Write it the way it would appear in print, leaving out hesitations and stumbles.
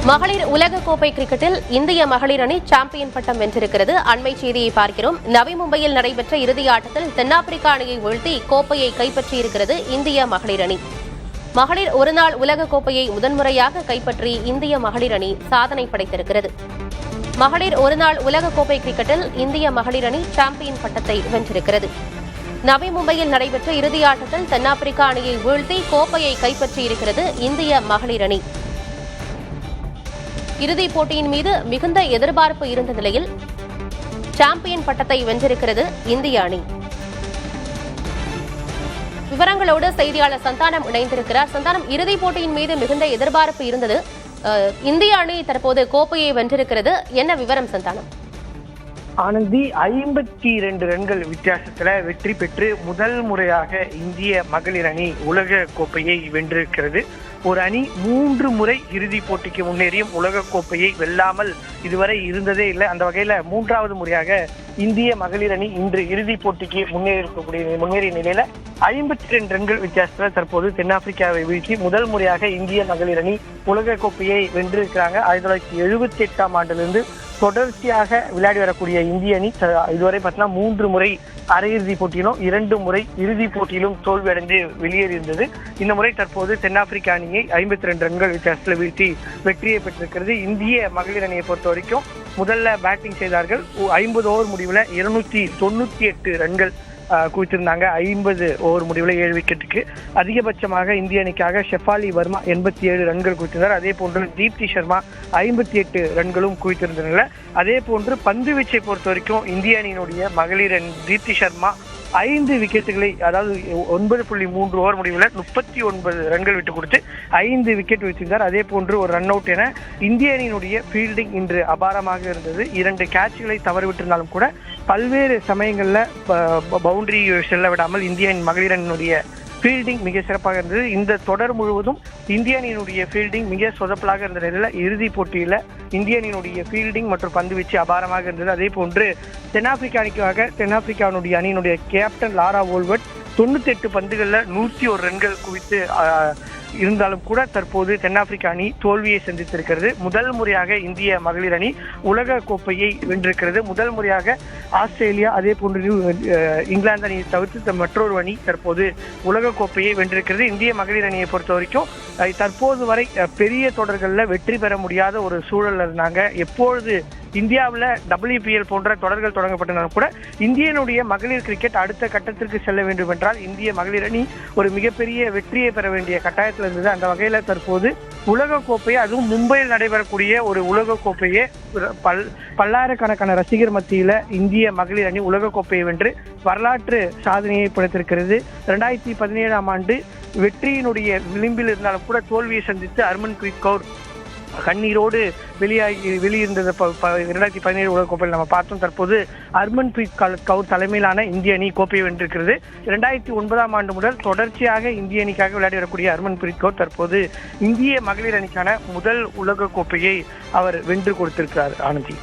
மகளிர் உலகக்கோப்பை கிரிக்கெட்டில் இந்திய மகளிர் அணி சாம்பியன் பட்டம் வென்றிருக்கிறது. அண்மை செய்தியை பார்க்கிறோம். நவி மும்பையில் நடைபெற்ற இறுதி ஆட்டத்தில் தென்னாப்பிரிக்கா அணியை வீழ்த்தி கோப்பையை கைப்பற்றியிருக்கிறது இந்திய மகளிர் அணி. மகளிர் ஒருநாள் உலகக்கோப்பையை முதன்முறையாக கைப்பற்றி இந்திய மகளிர் அணி சாதனை படைத்திருக்கிறது. மகளிர் ஒருநாள் உலகக்கோப்பை கிரிக்கெட்டில் இந்திய மகளிர் அணி சாம்பியன் பட்டத்தை வென்றிருக்கிறது. நவி மும்பையில் நடைபெற்ற இறுதி ஆட்டத்தில் தென்னாப்பிரிக்கா அணியை வீழ்த்தி கோப்பையை கைப்பற்றியிருக்கிறது இந்திய மகளிர் அணி. இறுதிப் போட்டியின் மீது மிகுந்த எதிர்பார்ப்பு இருந்த நிலையில் சாம்பியன் பட்டத்தை வென்றிருக்கிறது இந்திய அணி. விவரங்களோடு செய்தியாளர் சந்தானம் இணைந்திருக்கிறார். சந்தானம், இறுதிப் போட்டியின் மீது மிகுந்த எதிர்பார்ப்பு இருந்தது. இந்திய அணி தற்போது கோப்பையை வென்றிருக்கிறது. என்ன விவரம் சந்தானம்? ஆனந்தி, 52 ரன்கள் வித்தியாசத்துல வெற்றி பெற்று முதல் முறையாக இந்திய மகளிர் அணி உலக கோப்பையை வென்றிருக்கிறது. ஒரு அணி 3 முறை இறுதிப் போட்டிக்கு முன்னேறியும் உலக கோப்பையை வெல்லாமல் இதுவரை இருந்ததே இல்லை. அந்த வகையில 3வது முறையாக இந்திய மகளிர் அணி இன்று இறுதிப் போட்டிக்கு முன்னேறிய நிலையில 52 ரன்கள் வித்தியாசத்துல தற்போது தென்னாப்பிரிக்காவை வீழ்த்தி முதல் முறையாக இந்திய மகளிர் அணி உலக கோப்பையை வென்றிருக்கிறாங்க. 1978ஆம் ஆண்டிலிருந்து தொடர்ச்சியாக விளையாடி வரக்கூடிய இந்திய அணி இதுவரை பார்த்தீங்கன்னா 3 முறை அரையிறுதி போட்டியிலும் 2 முறை இறுதிப் போட்டியிலும் தோல்வி அடைந்து வெளியேறியிருந்தது. இந்த முறை தற்போது தென்னாப்பிரிக்கா அணியை 52 ரன்கள் வித்தியாசத்தில் வீழ்த்தி வெற்றியை பெற்றிருக்கிறது. இந்திய மகளிர் அணியை பொறுத்த வரைக்கும் முதல்ல பேட்டிங் செய்தார்கள். 50 ஓவர் முடிவில் 298 ரன்கள் குவித்திருந்தாங்க. 50 ஓவர் முடிவில் 7 விக்கெட்டுக்கு. அதிகபட்சமாக இந்திய அணிக்காக ஷெஃபாலி வர்மா 87 ரன்கள் குவித்திருந்தார். அதே போன்று தீப்தி சர்மா 58 ரன்களும் குவித்திருந்தனர். அதே போன்று பந்து வீச்சை பொறுத்த வரைக்கும் இந்திய அணியினுடைய மகளிர் தீப்தி சர்மா 5 விக்கெட்டுகளை, அதாவது 9.3 ஓவர் முடிவில் 39 ரன்கள் விட்டு கொடுத்து 5 விக்கெட் வீழ்த்திருந்தார். அதே போன்று ஒரு ரன் அவுட் என இந்திய அணியினுடைய ஃபீல்டிங் இன்று அபாரமாக இருந்தது. 2 கேட்சுகளை தவறிவிட்டிருந்தாலும் கூட பல்வேறு சமயங்களில் பவுண்டரி செல்ல விடாமல் இந்திய மகளிர் அணியினுடைய ஃபீல்டிங் மிக சிறப்பாக இருந்தது. இந்த தொடர் முழுவதும் இந்திய அணியினுடைய ஃபீல்டிங் மிக சொதப்பலாக இருந்த நிலையில் இறுதிப் போட்டியில் இந்திய அணியினுடைய ஃபீல்டிங் மற்றும் பந்துவீச்சு அபாரமாக இருந்தது. அதே போன்று தென்னாப்பிரிக்காவினுடைய அணியினுடைய கேப்டன் லாரா வோல்வர்ட் 98 பந்துகளில் 101 ரன்கள் குவித்து இருந்தாலும் கூட தற்போது தென்னாப்பிரிக்கா அணி தோல்வியை சந்தித்திருக்கிறது. முதல் முறையாக இந்திய மகளிர் அணி உலக கோப்பையை வென்றிருக்கிறது. முதல் முறையாக ஆஸ்திரேலியா, அதே போன்று இங்கிலாந்து அணியை தவிர்த்து மற்றொரு அணி தற்போது உலக கோப்பையை வென்றிருக்கிறது. இந்திய மகளிர் அணியை பொறுத்த வரைக்கும் தற்போது வரை பெரிய தொடர்களில் வெற்றி பெற முடியாத ஒரு சூழல் இருந்தாங்க. எப்பொழுது இந்தியாவில் WPL போன்ற தொடர்கள் தொடங்கப்பட்டனாலும் கூட இந்தியனுடைய மகளிர் கிரிக்கெட் அடுத்த கட்டத்திற்கு செல்ல வேண்டும் என்றால் இந்திய மகளிர் அணி ஒரு மிகப்பெரிய வெற்றியை பெற வேண்டிய கட்டாயத்தில் இருந்தது. அந்த வகையில் தற்போது உலக கோப்பையை, அதுவும் மும்பையில் நடைபெறக்கூடிய ஒரு உலக கோப்பையை பல்லாயிரக்கணக்கான ரசிகர் மத்தியில இந்திய மகளிர் அணி உலக கோப்பையை வென்று வரலாற்று சாதனையை படைத்திருக்கிறது. 2017ஆம் ஆண்டு வெற்றியினுடைய விளிம்பில் இருந்தாலும் கூட தோல்வியை சந்தித்து ஹர்மன்பிரீத் கவுர் கண்ணீரோடு வெளியிருந்தது 2017 உலகக்கோப்பையில் நம்ம பார்த்தோம். தற்போது ஹர்மன்பிரீத் கவுர் தலைமையிலான இந்திய அணி கோப்பையை வென்றிருக்கிறது. 2009ஆம் ஆண்டு முதல் தொடர்ச்சியாக இந்திய அணிக்காக விளையாடி வரக்கூடிய ஹர்மன்பிரீத் கவுர் தற்போது இந்திய மகளிர் அணிக்கான முதல் உலக கோப்பையை அவர் வென்று கொடுத்திருக்கிறார். ஆனந்தி.